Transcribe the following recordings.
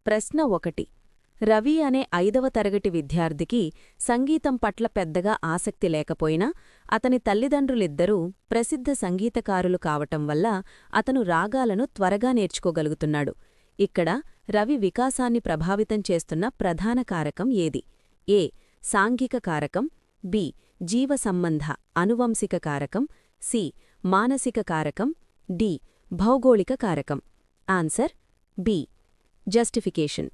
ప్రశ్న 1. రవి అనే 5వ తరగతి విద్యార్థికి సంగీతం పట్ల పెద్దగా ఆసక్తి లేకపోయినా అతని తల్లిదండ్రులిద్దరూ ప్రసిద్ధ సంగీతకారులు కావటం వల్ల అతను రాగాలను త్వరగా నేర్చుకోగలుగుతున్నాడు. ఇక్కడ రవి వికాసాన్ని ప్రభావితం చేస్తున్న ప్రధాన కారకం ఏది? ఏ. సాంఘిక కారకం, బి. జీవసంబంధ అనువంశిక కారకం, సి. మానసిక కారకం, డి. భౌగోళిక కారకం. Answer B. జస్టిఫికేషన్.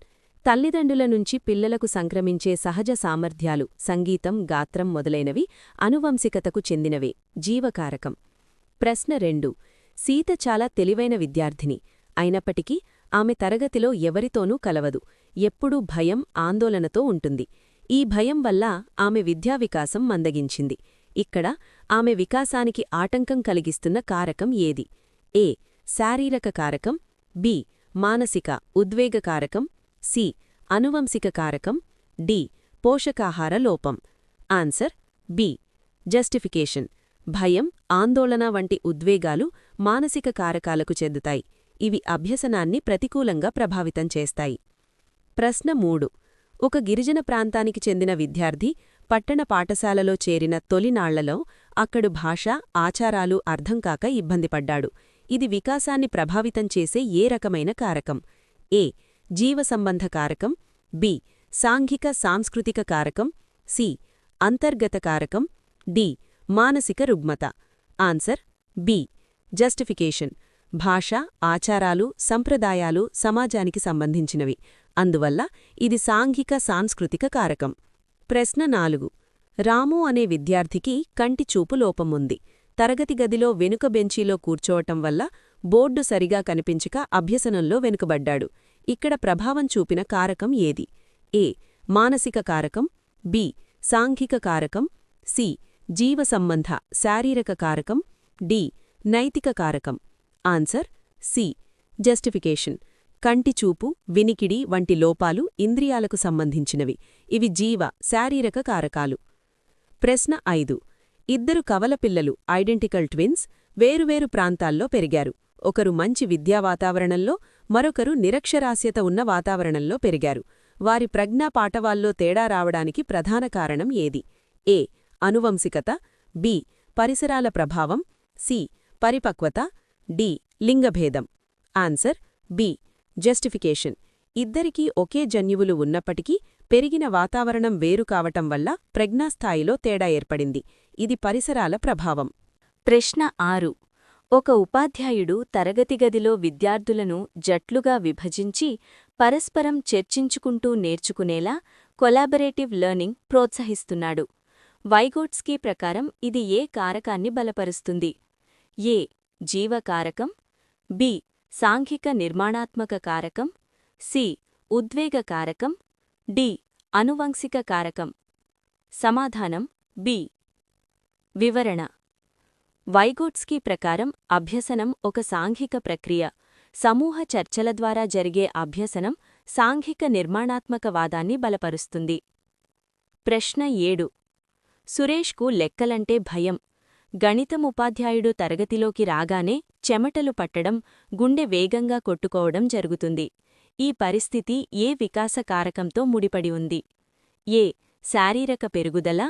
తల్లిదండ్రుల నుంచి పిల్లలకు సంక్రమించే సహజ సామర్థ్యాలు సంగీతం, గాత్రం మొదలైనవి అనువంశికతకు చెందినవే, జీవకారకం. ప్రశ్న 2. సీత చాలా తెలివైన విద్యార్థిని. అయినప్పటికీ ఆమె తరగతిలో ఎవరితోనూ కలవదు. ఎప్పుడూ భయం, ఆందోళనతో ఉంటుంది. ఈ భయం వల్ల ఆమె విద్యావికాసం మందగించింది. ఇక్కడ ఆమె వికాసానికి ఆటంకం కలిగిస్తున్న కారకం ఏది? ఏ. శారీరక కారకం, బి. మానసిక ఉద్వేగ కారకం, సి. అనువంశిక కారకం, డి. పోషకాహార లోపం. Answer B. జస్టిఫికేషన్. భయం, ఆందోళన వంటి ఉద్వేగాలు మానసిక కారకాలకు చెందుతాయి. ఇవి అభ్యసనాన్ని ప్రతికూలంగా ప్రభావితం చేస్తాయి. ప్రశ్న 3. ఒక గిరిజన ప్రాంతానికి చెందిన విద్యార్థి పట్టణ పాఠశాలలో చేరిన తొలినాళ్లలో అక్కడు భాష, ఆచారాలు అర్థంకాక ఇబ్బందిపడ్డాడు. ఇది వికాసాన్ని ప్రభావితం చేసే ఏ రకమైన కారకం? ఏ. జీవసంబంధ కారకం, బి. సాంఘిక సాంస్కృతిక కారకం, సి. అంతర్గత కారకం, డి. మానసిక రుగ్మత. Answer B. జస్టిఫికేషన్. భాష, ఆచారాలు, సంప్రదాయాలు సమాజానికి సంబంధించినవి. అందువల్ల ఇది సాంఘిక సాంస్కృతిక కారకం. ప్రశ్న 4. రాము అనే విద్యార్థికి కంటి చూపు లోపముంది. తరగతి గదిలో వెనుక బెంచీలో కూర్చోవటం వల్ల బోర్డు సరిగా కనిపించక అభ్యసనంలో వెనుకబడ్డాడు. ఇక్కడ ప్రభావం చూపిన కారకం ఏది? ఏ. మానసిక కారకం, బి. సాంఘిక కారకం, సి. జీవసంబంధ శారీరక కారకం, డి. నైతిక కారకం. Answer C. జస్టిఫికేషన్. కంటి చూపు, వినికిడి వంటి లోపాలు ఇంద్రియాలకు సంబంధించినవి. ఇవి జీవ శారీరక కారకాలు. ప్రశ్న 5. ఇద్దరు కవలపిల్లలు ఐడెంటికల్ ట్విన్స్ వేరువేరు ప్రాంతాల్లో పెరిగారు. ఒకరు మంచి విద్యా వాతావరణంలో, మరొకరు నిరక్షరాస్యత ఉన్న వాతావరణంలో పెరిగారు. వారి ప్రజ్ఞా పాటవాల్లో తేడా రావడానికి ప్రధాన కారణం ఏది? ఏ. అనువంశికత, బి. పరిసరాల ప్రభావం, సి. పరిపక్వత, డి. లింగభేదం. Answer B. జస్టిఫికేషన్. ఇద్దరికీ ఒకే జన్యువులు ఉన్నప్పటికీ పెరిగిన వాతావరణం వేరు కావటం వల్ల ప్రజ్ఞాస్థాయిలో తేడా ఏర్పడింది. ఇది పరిసరాల ప్రభావం. ప్రశ్న 6. ఒక ఉపాధ్యాయుడు తరగతి గదిలో విద్యార్థులను జట్లుగా విభజించి పరస్పరం చర్చించుకుంటూ నేర్చుకునేలా కొలాబరేటివ్ లెర్నింగ్ ప్రోత్సహిస్తున్నాడు. వైగోట్స్కీ ప్రకారం ఇది ఏ కారకాన్ని బలపరుస్తుంది? ఏ. జీవకారకం, బి. సాంఘిక నిర్మాణాత్మక కారకం, సి. ఉద్వేగ కారకం, డి. అనువంశిక కారకం. సమాధానం బి. వివరణ. వైగోట్స్కీ ప్రకారం అభ్యసనం ఒక సాంఘిక ప్రక్రియ. సమూహ చర్చల ద్వారా జరిగే అభ్యసనం సాంఘిక నిర్మాణాత్మక వాదాన్ని బలపరుస్తుంది. ప్రశ్న 7. సురేష్కు లెక్కలంటే భయం. గణితం ఉపాధ్యాయుడు తరగతిలోకి రాగానే చెమటలు పట్టడం, గుండె వేగంగా కొట్టుకోవడం జరుగుతుంది. ఈ పరిస్థితి ఏ వికాస కారకంతో ముడిపడి ఉంది? ఏ. శారీరక పెరుగుదల,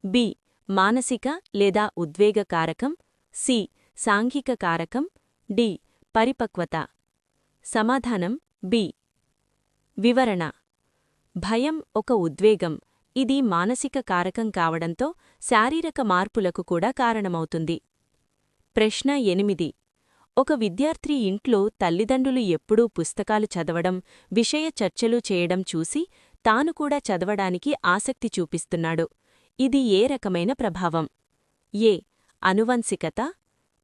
బి. మానసిక లేదా ఉద్వేగ కారకం, సి. సాంఘిక కారకం, డి. పరిపక్వత. సమాధానం బి. వివరణ. భయం ఒక ఉద్వేగం. ఇది మానసిక కారకం కావడంతో శారీరక మార్పులకు కూడా కారణమవుతుంది. ప్రశ్న 8. ఒక విద్యార్థి ఇంట్లో తల్లిదండ్రులు ఎప్పుడూ పుస్తకాలు చదవడం, విషయ చర్చలు చేయడం చూసి తాను కూడా చదవడానికి ఆసక్తి చూపిస్తున్నాడు. ఇది ఏ రకమైన ప్రభావం? ఏ. అనువంశికత,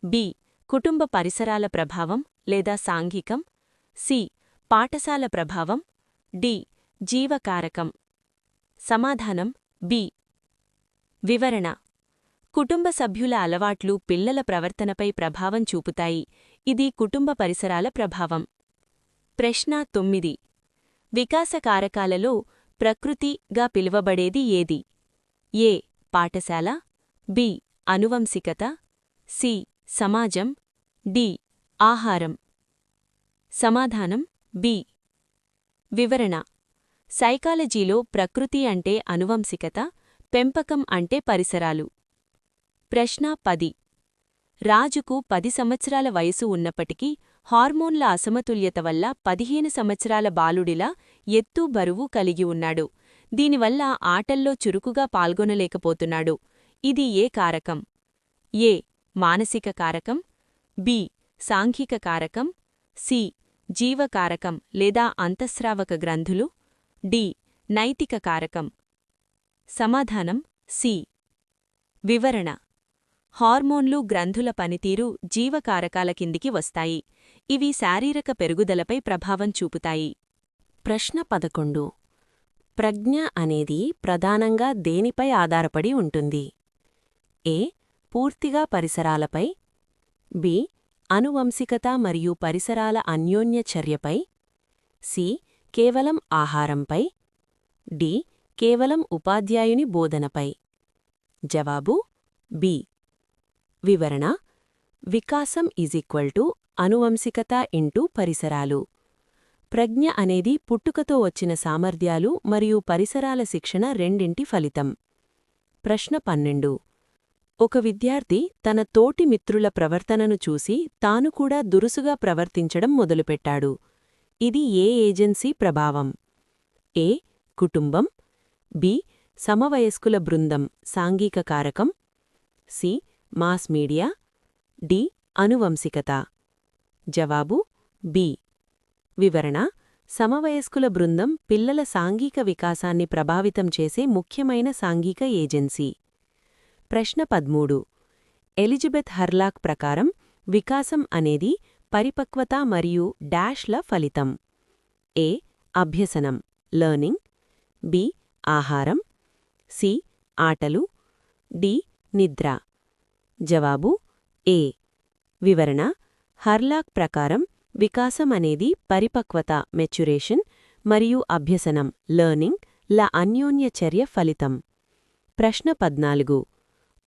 బి. కుటుంబ పరిసరాల ప్రభావం లేదా సాంఘికం, సి. పాఠశాల ప్రభావం, డి. జీవకారకం. సమాధానం బి. వివరణ. కుటుంబ సభ్యుల అలవాట్లు పిల్లల ప్రవర్తనపై ప్రభావం చూపుతాయి. ఇది కుటుంబ పరిసరాల ప్రభావం. ప్రశ్న 9. వికాస కారకాలలో ప్రకృతిగా పిలువబడేది ఏది? ఏ. పాఠశాల, బి. అనువంశికత, సి. సమాజం, డి. ఆహారం. సమాధానం బి. వివరణ: సైకాలజీలో ప్రకృతి అంటే అనువంశికత, పెంపకం అంటే పరిసరాలు. ప్రశ్న 10. రాజుకు 10 సంవత్సరాల వయసు ఉన్నప్పటికీ హార్మోన్ల అసమతుల్యత వల్ల 15 సంవత్సరాల బాలుడిలా ఎత్తు, బరువు కలిగి ఉన్నాడు. దీనివల్ల ఆటల్లో చురుకుగా పాల్గొనలేకపోతున్నాడు. ఇది ఏ కారకం? ఏ. మానసిక కారకం, బి. సాంఘిక కారకం, సి. జీవకారకం లేదా అంతఃస్రావక గ్రంథులు, డి. నైతిక కారకం. సమాధానం సి. వివరణ: హార్మోన్లు, గ్రంథుల పనితీరు జీవకారకాల కిందికి వస్తాయి. ఇవి శారీరక పెరుగుదలపై ప్రభావం చూపుతాయి. ప్రశ్న 11. ప్రజ్ఞ అనేది ప్రధానంగా దేనిపై ఆధారపడి ఉంటుంది? ఏ. పూర్తిగా పరిసరాలపై, బి. అనువంశికత మరియు పరిసరాల అన్యోన్య చర్యపై, సి. కేవలం ఆహారంపై, డి. కేవలం ఉపాధ్యాయుని బోధనపై. జవాబు బి. వివరణ: వికాసం అనువంశికత × పరిసరాలు. ప్రజ్ఞ అనేది పుట్టుకతో వచ్చిన సామర్థ్యాలు మరియు పరిసరాల శిక్షణ రెండింటి ఫలితం. ప్రశ్న 12. ఒక విద్యార్థి తన తోటి మిత్రుల ప్రవర్తనను చూసి తాను కూడా దురుసుగా ప్రవర్తించడం మొదలుపెట్టాడు. ఇది ఏ ఏజెన్సీ ప్రభావం? ఏ. కుటుంబం, బి. సమవయస్కుల బృందం సాంఘిక కారకం, సి. Mass media, D. అనువంశికత. జవాబు బి. వివరణ: సమవయస్కుల బృందం పిల్లల సాంఘిక వికాసాన్ని ప్రభావితం చేసే ముఖ్యమైన సాంఘిక ఏజెన్సీ. ప్రశ్న 13. ఎలిజబెత్ హర్లాక్ ప్రకారం వికాసం అనేది పరిపక్వత మరియు డాష్ల ఫలితం. ఏ. అభ్యసనం లెర్నింగ్, బి. ఆహారం, సి. ఆటలు, డి. నిద్ర. జవాబు ఏ. వివరణ: హర్లాక్ ప్రకారం వికాసం అనేది పరిపక్వత మెచ్యురేషన్ మరియు అభ్యసనం లెర్నింగ్ ల అన్యోన్య చర్య ఫలితం. ప్రశ్న 14.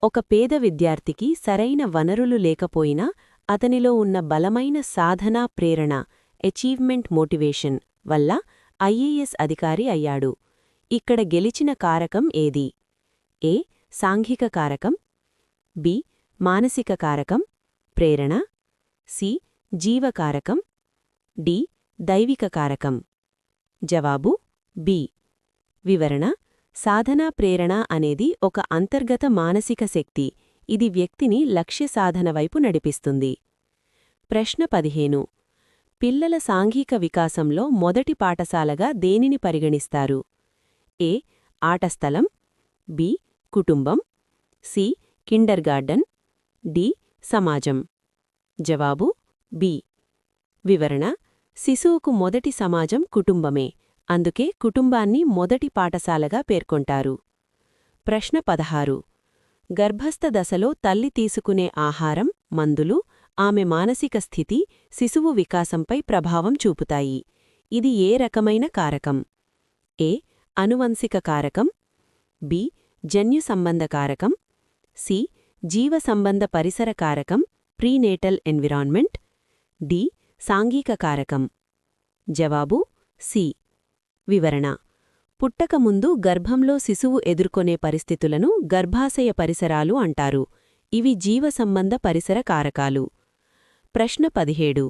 ఒక పేద విద్యార్థికి సరైన వనరులు లేకపోయినా అతనిలో ఉన్న బలమైన సాధనా ప్రేరణ అచీవ్మెంట్ మోటివేషన్ వల్ల ఐఏఎస్ అధికారి అయ్యాడు. ఇక్కడ గెలిచిన కారకం ఏది? ఏ. సాంఘిక కారకం, బి. మానసిక కారకం ప్రేరణ, సి. జీవకారకం, డి. దైవిక కారకం. జవాబు బి. వివరణ: సాధనా ప్రేరణ అనేది ఒక అంతర్గత మానసిక శక్తి. ఇది వ్యక్తిని లక్ష్య సాధన వైపు నడిపిస్తుంది. ప్రశ్న 15. పిల్లల సాంఘిక వికాసంలో మొదటి పాఠశాలగా దేనిని పరిగణిస్తారు? ఏ. ఆటస్థలం, బి. కుటుంబం, సి. కిండర్గార్టన్, డి. సమాజం. జవాబు బి. వివరణ: శిశువుకు మొదటి సమాజం కుటుంబమే, అందుకే కుటుంబాన్ని మొదటి పాఠశాలగా పేర్కొంటారు. ప్రశ్న 16. గర్భస్థ దశలో తల్లి తీసుకునే ఆహారం, మందులు, ఆమె మానసిక స్థితి శిశువు వికాసంపై ప్రభావం చూపుతాయి. ఇది ఏ రకమైన కారకం? ఏ. అనువంశిక కారకం, బి. జన్యు సంబంధ కారకం, సి. జీవ సంబంధ పరిసర కారకం ప్రీనేటల్ ఎన్విరాన్మెంట్, డి. సాంఘిక కారకం. జవాబు సి. వివరణ: పుట్టకముందు గర్భంలో శిశువు ఎదుర్కొనే పరిస్థితులను గర్భాశయ పరిసరాలు అంటారు. ఇవి జీవసంబంధ పరిసర కారకాలు. ప్రశ్న 17.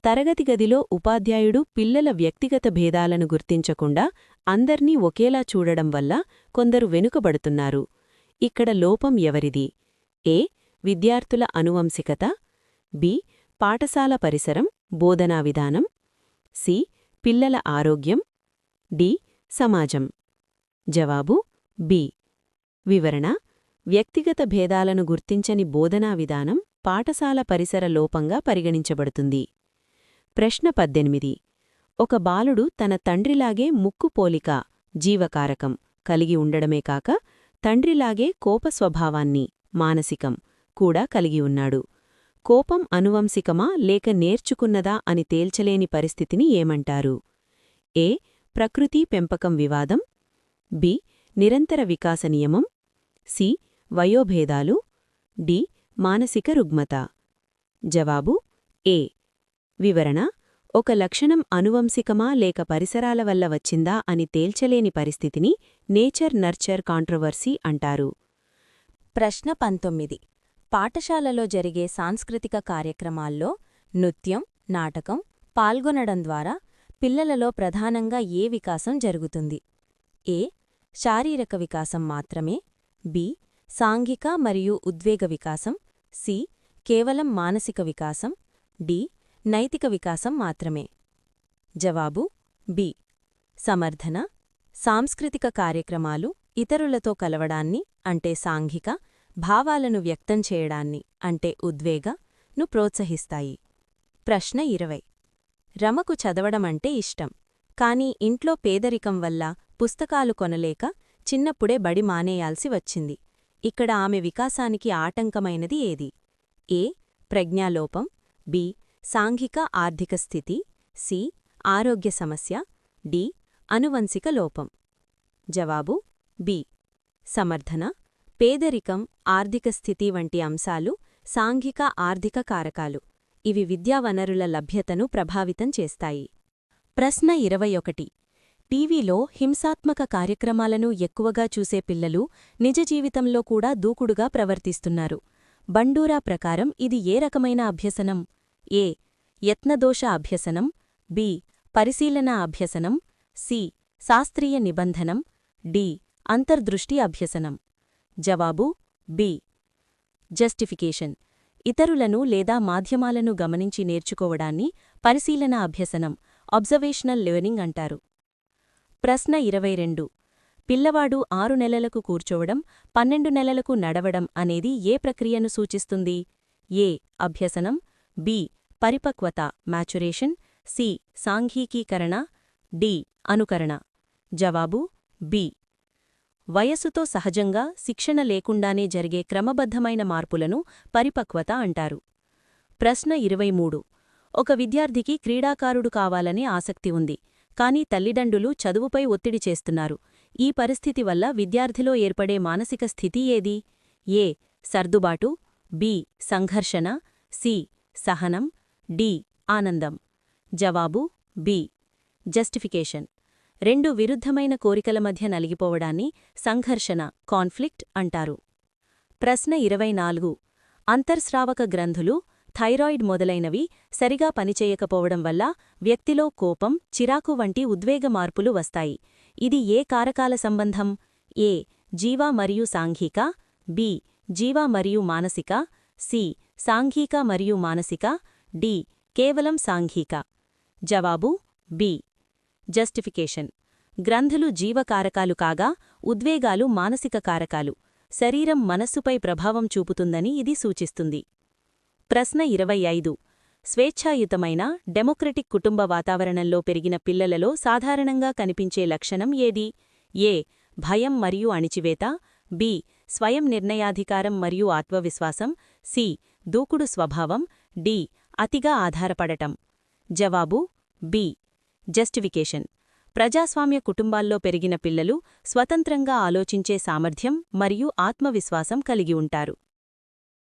తరగతి గదిలో ఉపాధ్యాయుడు పిల్లల వ్యక్తిగత భేదాలను గుర్తించకుండా అందర్నీ ఒకేలా చూడడం వల్ల కొందరు వెనుకబడుతున్నారు. ఇక్కడ లోపం ఎవరిది? ఏ. విద్యార్థుల అనువంశికత, బి. పాఠశాల పరిసరం బోధనా విధానం, సి. పిల్లల ఆరోగ్యం, డి. సమాజం. జవాబు బి. వివరణ: వ్యక్తిగత భేదాలను గుర్తించని బోధనా విధానం పాఠశాల పరిసర లోపంగా పరిగణించబడుతుంది. ప్రశ్న 18. ఒక బాలుడు తన తండ్రిలాగే ముక్కు పోలిక జీవకారకం కలిగి ఉండడమే కాక తండ్రిలాగే కోపస్వభావాన్ని మానసికం కూడా కలిగి ఉన్నాడు. కోపం అనువంశికమా లేక నేర్చుకున్నదా అని తేల్చలేని పరిస్థితిని ఏమంటారు? ఏ. ప్రకృతి పెంపకం వివాదం, బి. నిరంతర వికాస నియమం, సి. వయోభేదాలు, డి. మానసిక రుగ్మత. జవాబు ఏ. వివరణ: ఒక లక్షణం అనువంశికమా లేక పరిసరాల వల్ల వచ్చిందా అని తేల్చలేని పరిస్థితిని నేచర్ నర్చర్ కాంట్రవర్సీ అంటారు. ప్రశ్న 19. పాఠశాలలో జరిగే సాంస్కృతిక కార్యక్రమాల్లో నృత్యం, నాటకం పాల్గొనడం ద్వారా పిల్లలలో ప్రధానంగా ఏ వికాసం జరుగుతుంది? ఏ. శారీరక వికాసం మాత్రమే. బి. సాంఘిక మరియు ఉద్వేగ వికాసం. సి. కేవలం మానసిక వికాసం. డి. నైతిక వికాసం మాత్రమే. జవాబు బి. సమర్థన: సాంస్కృతిక కార్యక్రమాలు ఇతరులతో కలవడాన్ని అంటే సాంఘిక, భావాలను వ్యక్తం చేయడాన్ని అంటే ఉద్వేగను ప్రోత్సహిస్తాయి. ప్రశ్న 20. రమకు చదవడమంటే ఇష్టం, కానీ ఇంట్లో పేదరికం వల్ల పుస్తకాలు కొనలేక చిన్నప్పుడే బడి మానేయాల్సి వచ్చింది. ఇక్కడ ఆమె వికాసానికి ఆటంకమైనది ఏది? ఏ. ప్రజ్ఞాలోపం. బి. సాంఘిక ఆర్థిక స్థితి. సి. ఆరోగ్య సమస్య. డి. అనువంశిక లోపం. జవాబు బి. సమర్థన: పేదరికం, ఆర్థిక స్థితి వంటి అంశాలు సాంఘిక ఆర్థిక కారకాలు. ఇవి విద్యావనరుల లభ్యతను ప్రభావితం చేస్తాయి. ప్రశ్న 21. టీవీలో హింసాత్మక కార్యక్రమాలను ఎక్కువగా చూసే పిల్లలు నిజ జీవితంలో కూడా దూకుడుగా ప్రవర్తిస్తున్నారు. బండూరా ప్రకారం ఇది ఏ రకమైన అభ్యసనం? ఏ. యత్నదోష అభ్యసనం. బి. పరిశీలన అభ్యసనం. సి. శాస్త్రీయ నిబంధనం. డి. అంతర్దృష్టి అభ్యసనం. జవాబు బి. జస్టిఫికేషన్: ఇతరులను లేదా మాధ్యమాలను గమనించి నేర్చుకోవడాన్ని పరిశీలన అభ్యసనం, అబ్జర్వేషనల్ లెర్నింగ్ అంటారు. ప్రశ్న 22. పిల్లవాడు 6 నెలలకు కూర్చోవడం, 12 నెలలకు నడవడం అనేది ఏ ప్రక్రియను సూచిస్తుంది? ఏ. అభ్యసనం. బి. పరిపక్వత మ్యాచురేషన్. సి. సాంఘికీకరణ. డి. అనుకరణ. జవాబు బి. వయస్సుతో సహజంగా శిక్షణ లేకుండానే జరిగే క్రమబద్ధమైన మార్పులను పరిపక్వత అంటారు. ప్రశ్న 23. ఒక విద్యార్థికి క్రీడాకారుడు కావాలనే ఆసక్తి ఉంది, కానీ తల్లిదండ్రులు చదువుపై ఒత్తిడి చేస్తున్నారు. ఈ పరిస్థితి వల్ల విద్యార్థిలో ఏర్పడే మానసిక స్థితి ఏది? ఏ. సర్దుబాటు. బి. సంఘర్షణ. సి. సహనం. డి. ఆనందం. జవాబు బి. జస్టిఫికేషన్: రెండు విరుద్ధమైన కోరికల మధ్య నలిగిపోవడాన్ని సంఘర్షణ కాన్ఫ్లిక్ట్ అంటారు. ప్రశ్న 24. అంతర్స్రావక గ్రంథులు, థైరాయిడ్ మొదలైనవి సరిగా పనిచేయకపోవడం వల్ల వ్యక్తిలో కోపం, చిరాకు వంటి ఉద్వేగ మార్పులు వస్తాయి. ఇది ఏ కారకాల సంబంధం? ఏ. జీవ మరియు సాంఘిక. బి. జీవ మరియు మానసిక. సి. సాంఘిక మరియు మానసిక. డి. కేవలం సాంఘిక. జవాబు బి. జస్టిఫికేషన్: గ్రంథులు జీవకారకాలు కాగా ఉద్వేగాలు మానసిక కారకాలు. శరీరం మనస్సుపై ప్రభావం చూపుతుందని ఇది సూచిస్తుంది. ప్రశ్న 25. స్వేచ్ఛాయుతమైన డెమోక్రటిక్ కుటుంబ వాతావరణంలో పెరిగిన పిల్లలలో సాధారణంగా కనిపించే లక్షణం ఏది? ఏ. భయం మరియు అణిచివేత. బి. స్వయం నిర్ణయాధికారం మరియు ఆత్మవిశ్వాసం. సి. దూకుడు స్వభావం. డి. అతిగా ఆధారపడటం. జవాబు బి. జస్టిఫికేషన్: ప్రజాస్వామ్య కుటుంబాల్లో పెరిగిన పిల్లలు స్వతంత్రంగా ఆలోచించే సామర్థ్యం మరియు ఆత్మవిశ్వాసం కలిగి ఉంటారు.